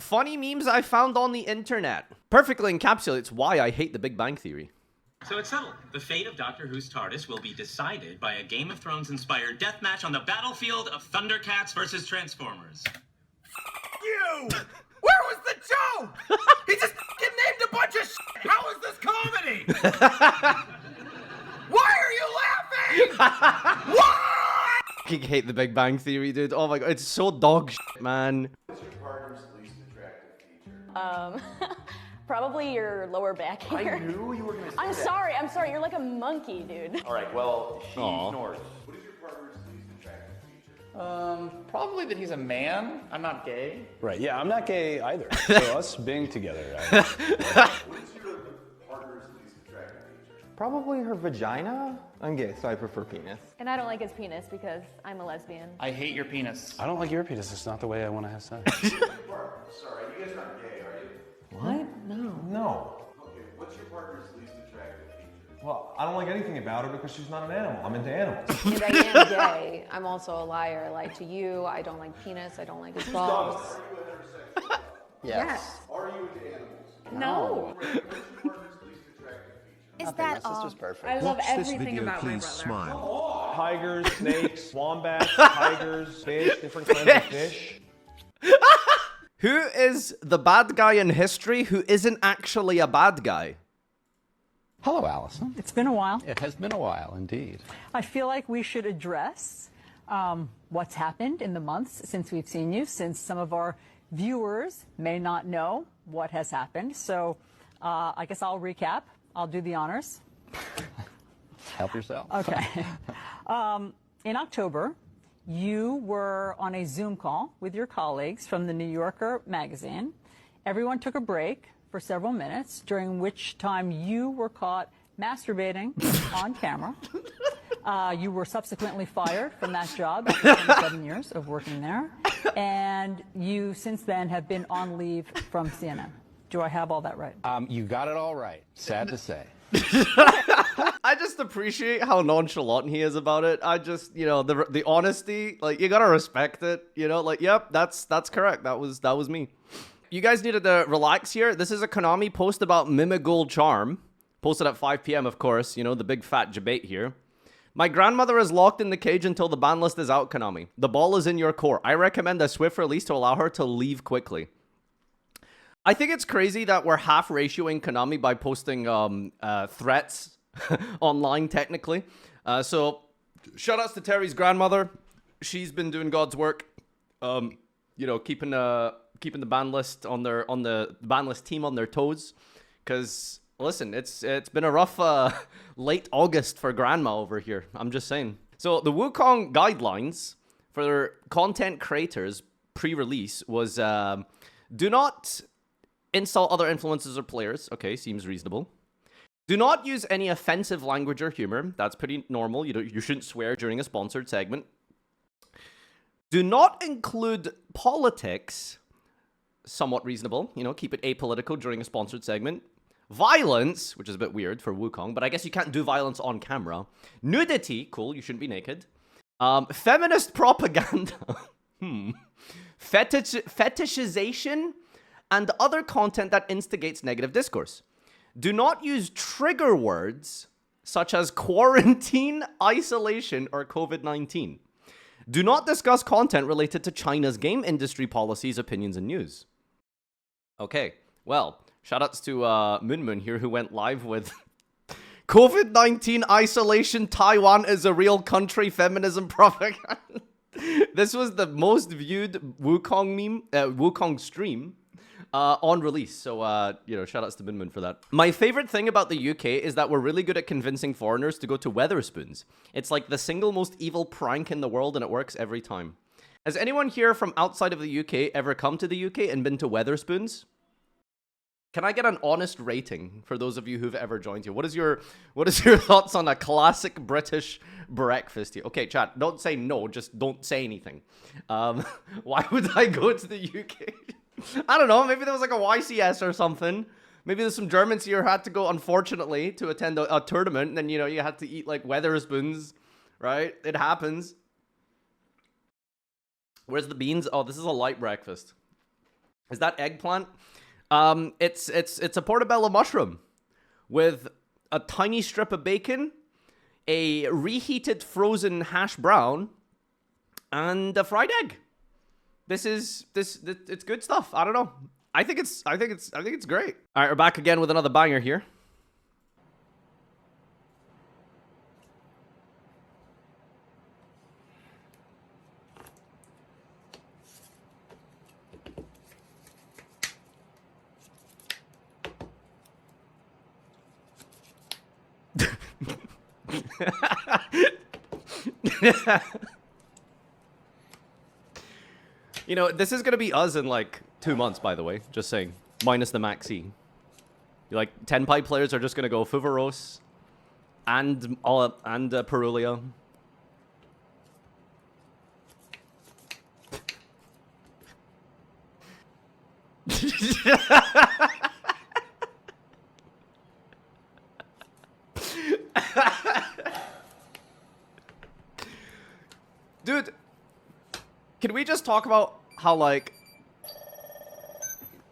Funny memes I found on the internet. Perfectly encapsulates why I hate the Big Bang Theory. So it's settled. The fate of Doctor Who's TARDIS will be decided by a Game of Thrones-inspired death match on the battlefield of Thundercats versus Transformers. You! Where was the joke? He just named a bunch of shit. How is this comedy? Why are you laughing? Why? I hate the Big Bang Theory, dude. Oh my god, it's so dog shit, man. What's your partner's least attractive feature? Probably your lower back hair. I knew you were gonna say I'm sorry. You're like a monkey, dude. All right, well, she Aw. ignores. What is your partner's least attractive feature? Probably that he's a man. I'm not gay. Right, yeah, I'm not gay either. So us being together, What is your partner's least attractive feature? Probably her vagina. I'm gay, so I prefer penis. And I don't like his penis because I'm a lesbian. I hate your penis. I don't like your penis. It's not the way I want to have sex. Sorry, you guys aren't gay, are you? What? No. Okay, what's your partner's least attractive feature? Well, I don't like anything about her because she's not an animal. I'm into animals. And I am gay. I'm also a liar. I lie to you. I don't like penis. I don't like his balls. Are you a heterosexual? Yes. Are you into animals? No. What's your partner's least attractive feature? Is that This was perfect. I love everything about my brother. Oh, tigers, snakes, wombats, tigers, fish, different kinds of fish. Who is the bad guy in history who isn't actually a bad guy? Hello, Allison. It's been a while. It has been a while, indeed. I feel like we should address what's happened in the months since we've seen you, since some of our viewers may not know what has happened. So I guess I'll recap. I'll do the honors. Help yourself. Okay. In October, you were on a Zoom call with your colleagues from the New Yorker magazine. Everyone took a break for several minutes, during which time you were caught masturbating on camera. You were subsequently fired from that job after 27 years of working there. And you, since then, have been on leave from CNN. Do I have all that right? You got it all right. Sad to say. I just appreciate how nonchalant he is about it. I just, the honesty, like, you gotta respect it. Like, yep, that's correct. That was me. You guys needed to relax here. This is a Konami post about Mimigul Charm. Posted at 5 p.m., of course. The big fat debate here. My grandmother is locked in the cage until the ban list is out, Konami. The ball is in your court. I recommend a swift release to allow her to leave quickly. I think it's crazy that we're half ratioing Konami by posting threats online, technically. So, shoutouts to Terry's grandmother. She's been doing God's work. Keeping the ban list on the ban list team on their toes. Because listen, it's been a rough late August for grandma over here. I'm just saying. So the Wukong guidelines for content creators pre-release was do not insult other influencers or players. Okay, seems reasonable. Do not use any offensive language or humor. That's pretty normal. You shouldn't swear during a sponsored segment. Do not include politics. Somewhat reasonable. Keep it apolitical during a sponsored segment. Violence, which is a bit weird for Wukong, but I guess you can't do violence on camera. Nudity, cool, you shouldn't be naked. Feminist propaganda. Fetishization and other content that instigates negative discourse. Do not use trigger words such as quarantine, isolation, or COVID-19. Do not discuss content related to China's game industry policies, opinions, and news. Okay, well, shoutouts to Moon here, who went live with COVID-19 isolation, Taiwan is a real country, feminism propaganda. This was the most viewed Wukong meme, Wukong stream on release. So, shoutouts to Moon for that. My favorite thing about the UK is that we're really good at convincing foreigners to go to Weatherspoons. It's like the single most evil prank in the world, and it works every time. Has anyone here from outside of the UK ever come to the UK and been to Weatherspoons? Can I get an honest rating for those of you who've ever joined here? What is your thoughts on a classic British breakfast here? Okay, chat, don't say no, just don't say anything. Why would I go to the UK? I don't know, maybe there was like a YCS or something. Maybe there's some Germans here who had to go, unfortunately, to attend a tournament, and then, you had to eat like Weatherspoons, right? It happens. Where's the beans? Oh, this is a light breakfast. Is that eggplant? It's a portobello mushroom with a tiny strip of bacon, a reheated frozen hash brown, and a fried egg. It's good stuff. I don't know. I think it's great. All right, we're back again with another banger here. You know, this is gonna be us in like 2 months, by the way. Just saying, minus the maxi. Like 10 pipe players are just gonna go Fuvaros and Perulia. Dude, can we just talk about how, like...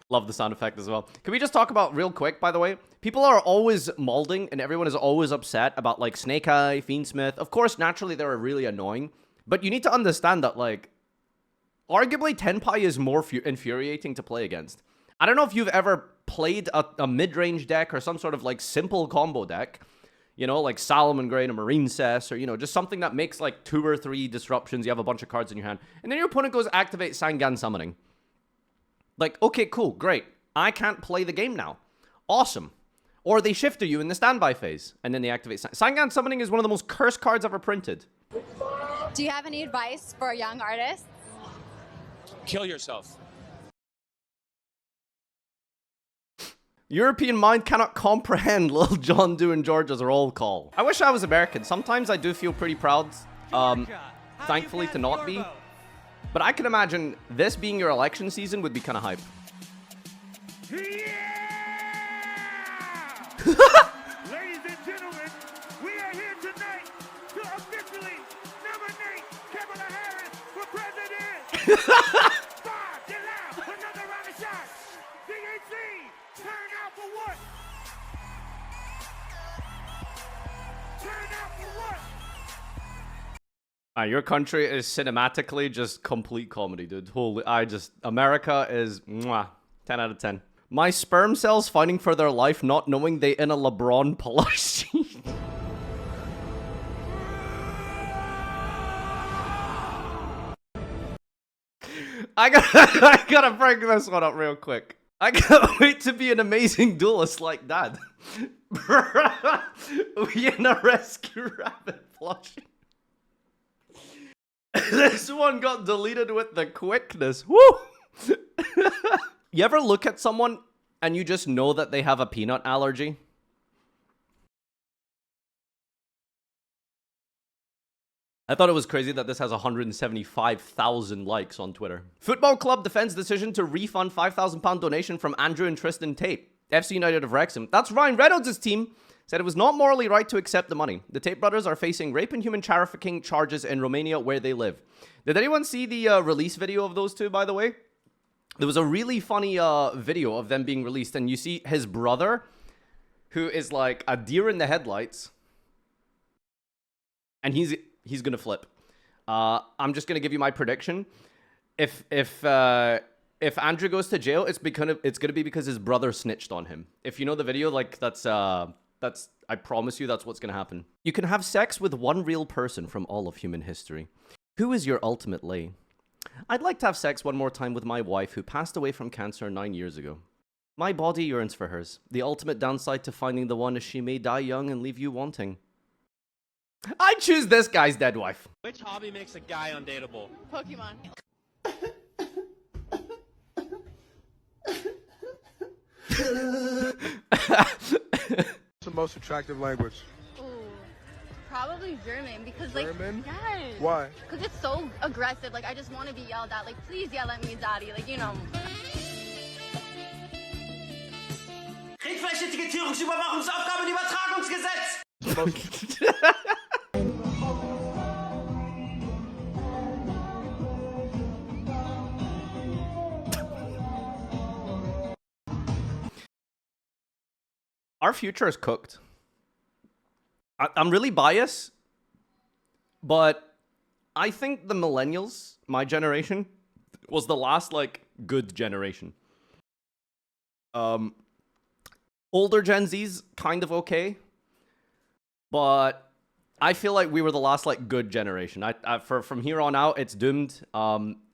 Love the sound effect as well. Can we just talk about, real quick, by the way? People are always molding, and everyone is always upset about, like, Snake Eye, Fiendsmith. Of course, naturally, they're really annoying. But you need to understand that, like... Arguably, Tenpai is more infuriating to play against. I don't know if you've ever played a mid-range deck or some sort of, like, simple combo deck. You know, like Salomon Grain or Marine Cess, or, you know, just something that makes, like, 2 or 3 disruptions. You have a bunch of cards in your hand. And then your opponent goes activate Sangan Summoning. Like, okay, cool, great. I can't play the game now. Awesome. Or they shift to you in the standby phase, and then they activate Sangan Summoning is one of the most cursed cards ever printed. Do you have any advice for young artists? Kill yourself. European mind cannot comprehend Lil John Doe and Georgia's roll call. I wish I was American. Sometimes I do feel pretty proud, thankfully, to not be. But I can imagine this being your election season would be kind of hype. Ladies and gentlemen, we are here tonight to officially nominate Kamala Harris for president. Five, get loud, another round of shots. DHC, turn out for what? Turn out for what? Your country is cinematically just complete comedy, dude. Holy, America is mwah, 10 out of 10. My sperm cells fighting for their life, not knowing they in a LeBron plushie. I gotta break this one up real quick. I can't wait to be an amazing duelist like Dad. We in a rescue rabbit plushie. This one got deleted with the quickness. Woo! You ever look at someone and you just know that they have a peanut allergy? I thought it was crazy that this has 175,000 likes on Twitter. Football club defends decision to refund £5,000 donation from Andrew and Tristan Tate. FC United of Wrexham. That's Ryan Reynolds' team. Said it was not morally right to accept the money. The Tate brothers are facing rape and human trafficking charges in Romania where they live. Did anyone see the release video of those two, by the way? There was a really funny video of them being released, and you see his brother, who is like a deer in the headlights, and he's gonna flip. I'm just gonna give you my prediction. If Andrew goes to jail, it's gonna be because his brother snitched on him. If you know the video, like that's I promise you that's what's gonna happen. You can have sex with one real person from all of human history. Who is your ultimate lay? I'd like to have sex one more time with my wife who passed away from cancer 9 years ago. My body yearns for hers. The ultimate downside to finding the one is she may die young and leave you wanting. I choose this guy's dead wife. Which hobby makes a guy undateable? Pokemon. What's the most attractive language? Ooh, probably German because like German? yes. Why? Because it's so aggressive. Like I just want to be yelled at. Like please yell at me, daddy. Like you know. Geen Fleischetikettierungsüberwachungsaufgabe im Übertragungsgesetz! Our future is cooked. I'm really biased, but I think the millennials, my generation, was the last, like, good generation. Older Gen Z's kind of okay, but I feel like we were the last, like, good generation. From here on out, it's doomed.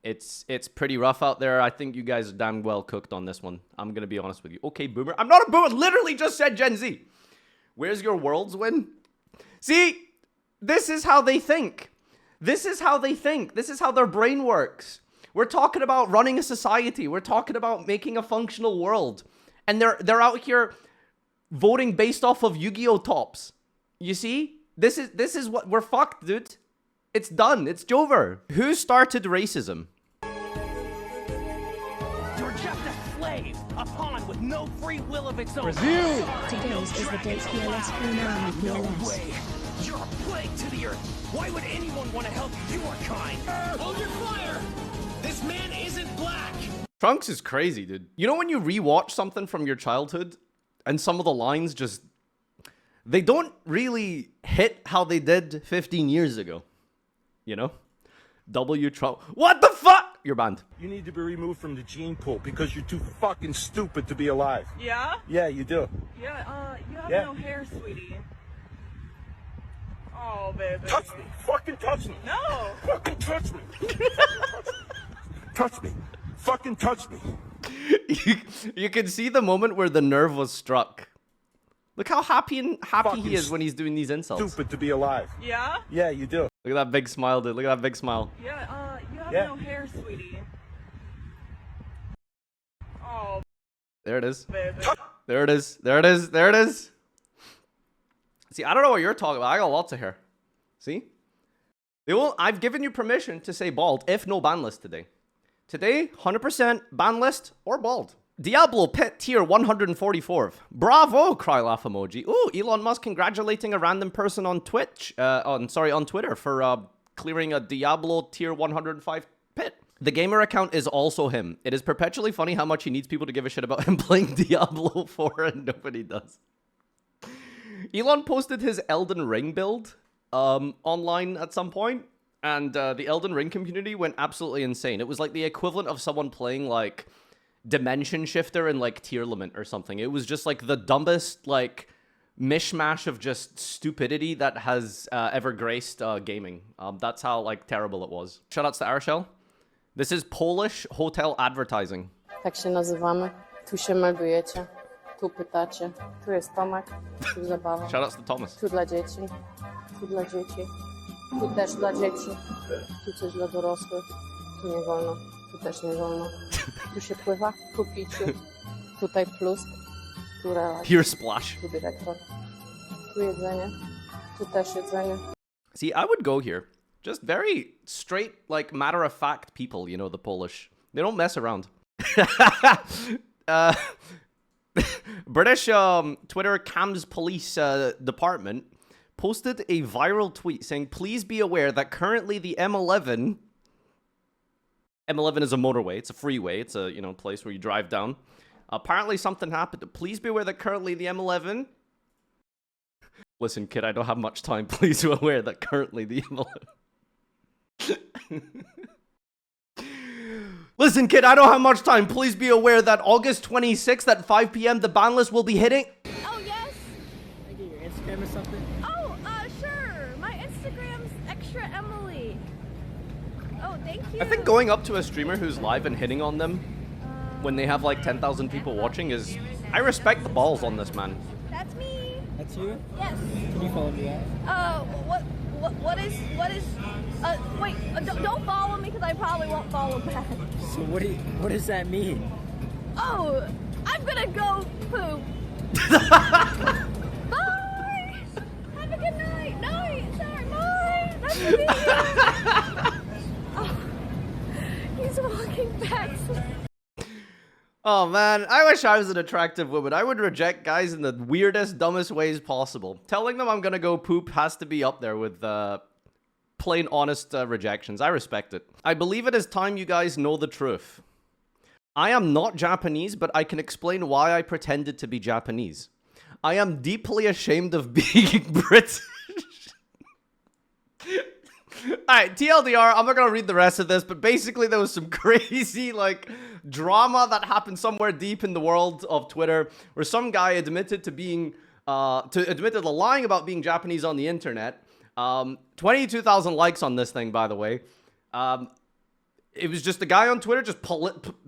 It's pretty rough out there. I think you guys are damn well cooked on this one. I'm gonna be honest with you. Okay, boomer. I'm not a boomer. Literally just said Gen Z. Where's your worlds win? See, this is how they think. This is how they think. This is how their brain works. We're talking about running a society. We're talking about making a functional world. And they're out here voting based off of Yu-Gi-Oh tops. You see? This is what we're fucked, dude. It's done. It's over. Who started racism? You're just a slave, a pawn with no free will of its own. Brazil! Today's is the date PLS Konami PLS. Way. You're a plague to the earth. Why would anyone want to help your kind? Hold your fire! This man isn't black! Trunks is crazy, dude. You know when you rewatch something from your childhood and some of the lines just... they don't really hit how they did 15 years ago. You know? W Trump. What the fuck? You're banned. You need to be removed from the gene pool because you're too fucking stupid to be alive. Yeah? Yeah, you do. Yeah, you have Yeah. no hair, sweetie. Oh, baby. Touch me. Fucking touch me. No! Fucking touch me. Touch me. Fucking touch me. You can see the moment where the nerve was struck. Look how happy he is when he's doing these insults. Stupid to be alive. Yeah? Yeah, you do. Look at that big smile, dude. Look at that big smile. Yeah, you have Yeah. no hair, sweetie. Oh, There it is. baby. There it is. There it is. There it is. See, I don't know what you're talking about. I got lots of hair. See? They won't. I've given you permission to say bald, if no ban list today. Today, 100% ban list or bald. Diablo Pit tier 144. Bravo! Cry laugh emoji. Ooh, Elon Musk congratulating a random person on Twitch. On Twitter for clearing a Diablo tier 105 pit. The gamer account is also him. It is perpetually funny how much he needs people to give a shit about him playing Diablo 4 and nobody does. Elon posted his Elden Ring build online at some point, and the Elden Ring community went absolutely insane. It was like the equivalent of someone playing like Dimension Shifter in like Tier Lament or something. It was just like the dumbest like mishmash of just stupidity that has ever graced gaming. That's how like terrible it was. Shoutouts to Arshel. This is Polish hotel advertising. Tak się nazywamy. Tu się meldujecie. Tu pytacie. Tu jest Tomek. Tu zabawa. Shoutouts to Thomas. Tu dla dzieci. Tu dla dzieci. Tu też dla dzieci. Tu coś dla dorosłych. Tu nie wolno. Tu też nie wolno. Tu się pływa. Tu piciu. Tutaj plus. Tu relaks. Here splash. Tu dyrektor. Tu jedzenie. Tu też jedzenie. See, I would go here. Just very straight, like, matter-of-fact people, you know, the Polish. They don't mess around. British Twitter Cams Police Department posted a viral tweet saying, please be aware that currently the M11 is a motorway. It's a freeway. It's a, you know, place where you drive down. Apparently something happened. Please be aware that currently the M11... Listen, kid, I don't have much time. Please be aware that currently the M11... Listen, kid, I don't have much time. Please be aware that August 26th at 5 p.m. the ban list will be hitting. Oh, yes? Can I get your Instagram or something? Oh, sure. My Instagram's Extra Emily. Oh, thank you. I think going up to a streamer who's live and hitting on them when they have like 10,000 people watching is... I respect the balls on this, man. That's me. That's you? Yes. Can you follow me back? What is, wait, don't follow me because I probably won't follow back. So what does that mean? Oh, I'm gonna go poop. Bye. Have a good night. Night. Sorry. Bye. Nice to meet you. Oh, he's walking back. Oh man, I wish I was an attractive woman. I would reject guys in the weirdest, dumbest ways possible. Telling them I'm gonna go poop has to be up there with plain honest rejections. I respect it. I believe it is time you guys know the truth. I am not Japanese, but I can explain why I pretended to be Japanese. I am deeply ashamed of being British. Alright, TLDR, I'm not gonna read the rest of this, but basically there was some crazy, like, drama that happened somewhere deep in the world of Twitter, where some guy admitted to being, admitted to lying about being Japanese on the internet. 22,000 likes on this thing, by the way. It was just a guy on Twitter just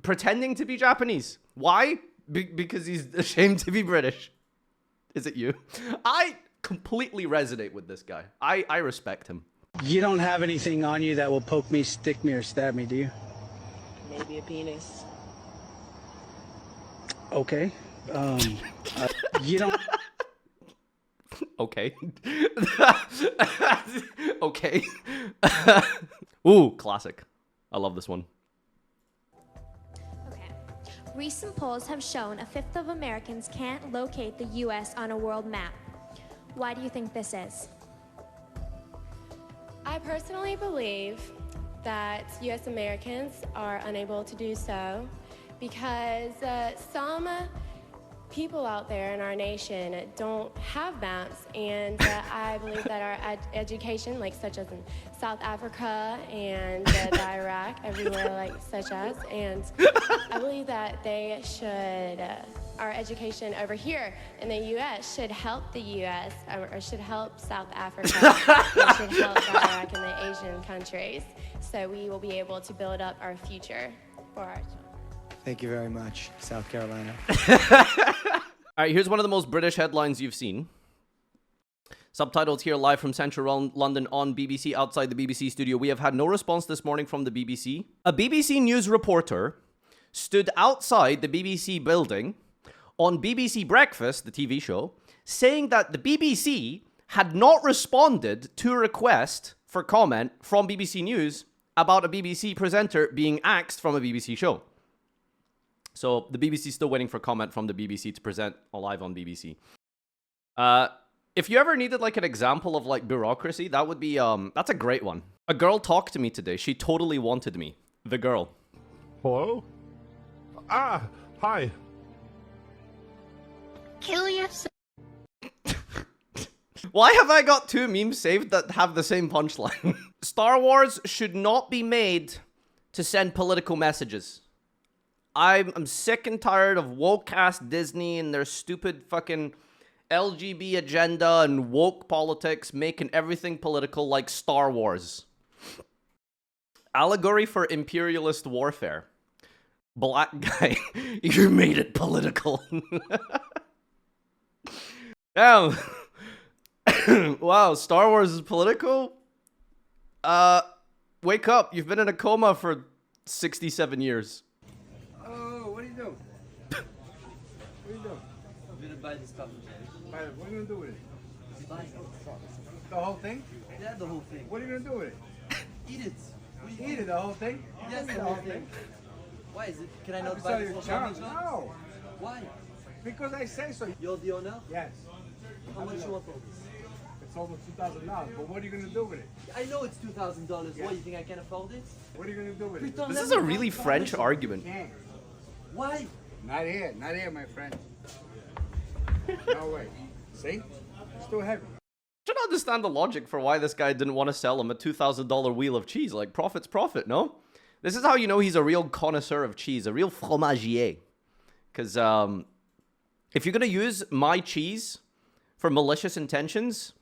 pretending to be Japanese. Why? Because he's ashamed to be British. Is it you? I completely resonate with this guy. I respect him. You don't have anything on you that will poke me, stick me, or stab me, do you? Maybe a penis. Okay. You don't... Okay. Okay. Ooh, classic. I love this one. Recent polls have shown a fifth of Americans can't locate the U.S. on a world map. Why do you think this is? I personally believe that U.S. Americans are unable to do so because some people out there in our nation don't have maps, and I believe that our education, like such as in South Africa and Iraq, everywhere like such as, and I believe that they should, our education over here in the U.S. should help the U.S. Or should help South Africa, and should help Iraq and the Asian countries, so we will be able to build up our future for our children. Thank you very much, South Carolina. All right, here's one of the most British headlines you've seen. Subtitled here live from central London on BBC. Outside the BBC studio, we have had no response this morning from the BBC. A BBC News reporter stood outside the BBC building on BBC Breakfast, the TV show, saying that the BBC had not responded to a request for comment from BBC News about a BBC presenter being axed from a BBC show. So the BBC is still waiting for comment from the BBC to present live on BBC. If you ever needed like an example of like bureaucracy, that would be, that's a great one. A girl talked to me today. She totally wanted me. The girl. Hello? Ah, hi. Kill yourself. Why have I got two memes saved that have the same punchline? Star Wars should not be made to send political messages. I'm sick and tired of woke-ass Disney and their stupid fucking LGB agenda and woke politics making everything political like Star Wars. Allegory for imperialist warfare. Black guy, you made it political. Damn. Wow, Star Wars is political? Wake up. You've been in a coma for 67 years. Oh, what are you doing? What are you doing? I'm gonna buy this stuff. What are you gonna do with it? Buy The whole thing? Yeah, the whole thing. What are you gonna do with it? Eat it. Eat it, the whole thing? Yes, the whole thing. Why is it? Can I not It's buy all this your for charms. family? No. Why? Because I say so. You're the owner? Yes. How much you want for this? It's almost $2,000, but what are you gonna do with it? I know it's $2,000. Yeah. What, you think I can afford it? What are you gonna do with it? This is a really French argument. Why? Not here, my friend. No way. See? It's too heavy. I don't understand the logic for why this guy didn't want to sell him a $2,000 wheel of cheese. Like, profit's profit, no? This is how you know he's a real connoisseur of cheese, a real fromagier. Because if you're going to use my cheese for malicious intentions,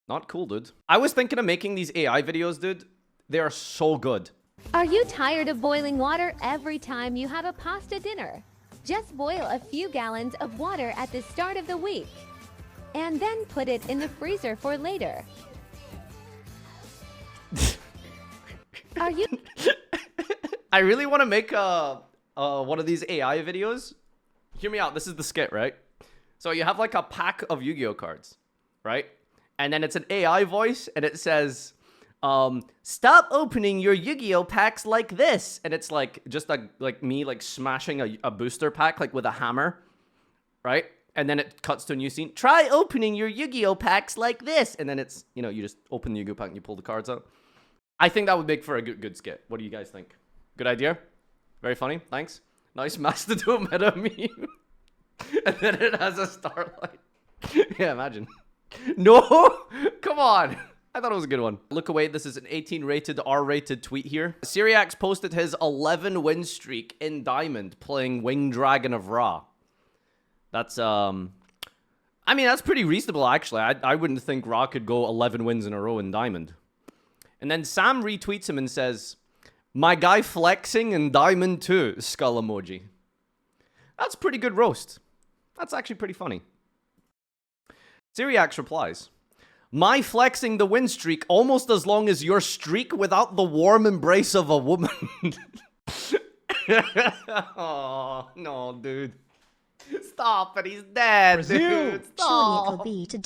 not cool, dude. I was thinking of making these AI videos, dude. They are so good. Are you tired of boiling water every time you have a pasta dinner? Just boil a few gallons of water at the start of the week, and then put it in the freezer for later. Are you... I really want to make one of these AI videos. Hear me out. This is the skit, right? So you have like a pack of Yu-Gi-Oh cards, right? And then it's an AI voice, and it says, stop opening your Yu-Gi-Oh packs like this. And it's like just like me like smashing a booster pack like with a hammer, right? And then it cuts to a new scene. Try opening your Yu-Gi-Oh packs like this. And then it's, you know, you just open the Yu-Gi-Oh pack and you pull the cards out. I think that would make for a good skit. What do you guys think? Good idea? Very funny. Thanks. Nice Mastodon meta meme. And then it has a starlight. Yeah, imagine. No! Come on! I thought it was a good one. Look away, this is an 18-rated, R-rated tweet here. Syriax posted his 11-win streak in Diamond playing Winged Dragon of Ra. That's, I mean, that's pretty reasonable, actually. I wouldn't think Ra could go 11 wins in a row in Diamond. And then Sam retweets him and says, "My guy flexing in Diamond too," skull emoji. That's pretty good roast. That's actually pretty funny. Syriax replies, "My flexing the win streak almost as long as your streak without the warm embrace of a woman." Oh, no, dude. Stop it, he's dead, dude. Stop. Surely it'll be today.